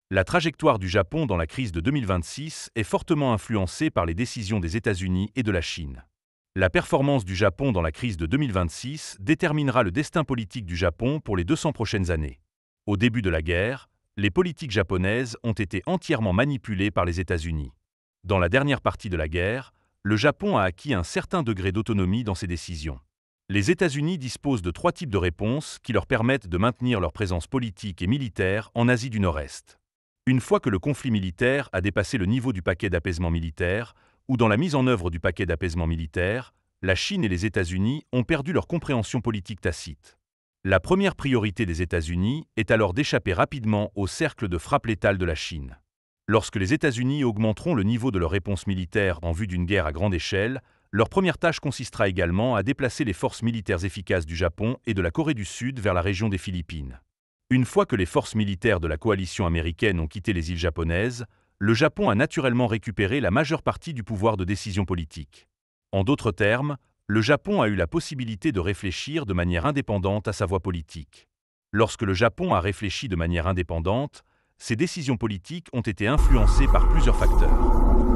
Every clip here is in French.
La trajectoire du Japon dans la crise de 2026 est fortement influencée par les décisions des États-Unis et de la Chine. La performance du Japon dans la crise de 2026 déterminera le destin politique du Japon pour les 200 prochaines années. Au début de la guerre, les politiques japonaises ont été entièrement manipulées par les États-Unis. Dans la dernière partie de la guerre, le Japon a acquis un certain degré d'autonomie dans ses décisions. Les États-Unis disposent de 3 types de réponses qui leur permettent de maintenir leur présence politique et militaire en Asie du Nord-Est. Une fois que le conflit militaire a dépassé le niveau du paquet d'apaisement militaire, ou dans la mise en œuvre du paquet d'apaisement militaire, la Chine et les États-Unis ont perdu leur compréhension politique tacite. La première priorité des États-Unis est alors d'échapper rapidement au cercle de frappe létale de la Chine. Lorsque les États-Unis augmenteront le niveau de leur réponse militaire en vue d'une guerre à grande échelle, leur première tâche consistera également à déplacer les forces militaires efficaces du Japon et de la Corée du Sud vers la région des Philippines. Une fois que les forces militaires de la coalition américaine ont quitté les îles japonaises, le Japon a naturellement récupéré la majeure partie du pouvoir de décision politique. En d'autres termes, le Japon a eu la possibilité de réfléchir de manière indépendante à sa voie politique. Lorsque le Japon a réfléchi de manière indépendante, ses décisions politiques ont été influencées par plusieurs facteurs.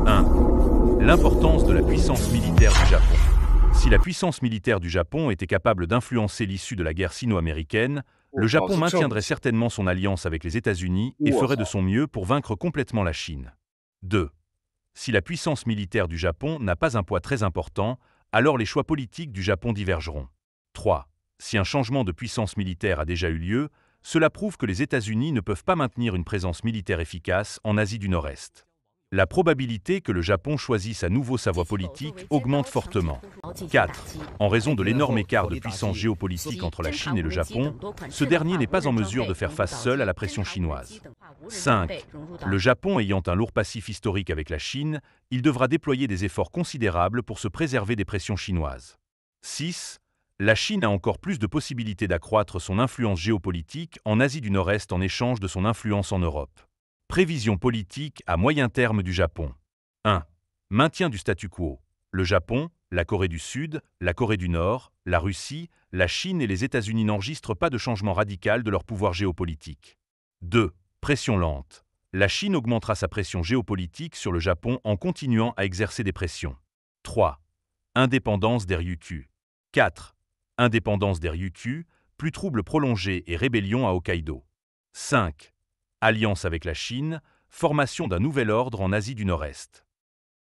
1. L'importance de la puissance militaire du Japon. Si la puissance militaire du Japon était capable d'influencer l'issue de la guerre sino-américaine, le Japon maintiendrait certainement son alliance avec les États-Unis et ferait de son mieux pour vaincre complètement la Chine. 2. Si la puissance militaire du Japon n'a pas un poids très important, alors les choix politiques du Japon divergeront. 3. Si un changement de puissance militaire a déjà eu lieu, cela prouve que les États-Unis ne peuvent pas maintenir une présence militaire efficace en Asie du Nord-Est. La probabilité que le Japon choisisse à nouveau sa voie politique augmente fortement. 4. En raison de l'énorme écart de puissance géopolitique entre la Chine et le Japon, ce dernier n'est pas en mesure de faire face seul à la pression chinoise. 5. Le Japon ayant un lourd passif historique avec la Chine, il devra déployer des efforts considérables pour se préserver des pressions chinoises. 6. La Chine a encore plus de possibilités d'accroître son influence géopolitique en Asie du Nord-Est en échange de son influence en Europe. Prévision politique à moyen terme du Japon. 1. Maintien du statu quo. Le Japon, la Corée du Sud, la Corée du Nord, la Russie, la Chine et les États-Unis n'enregistrent pas de changement radical de leur pouvoir géopolitique. 2. Pression lente. La Chine augmentera sa pression géopolitique sur le Japon en continuant à exercer des pressions. 3. Indépendance des Ryukyu. 4. Indépendance des Ryukyu, plus troubles prolongés et rébellion à Hokkaido. 5. Alliance avec la Chine, formation d'un nouvel ordre en Asie du Nord-Est.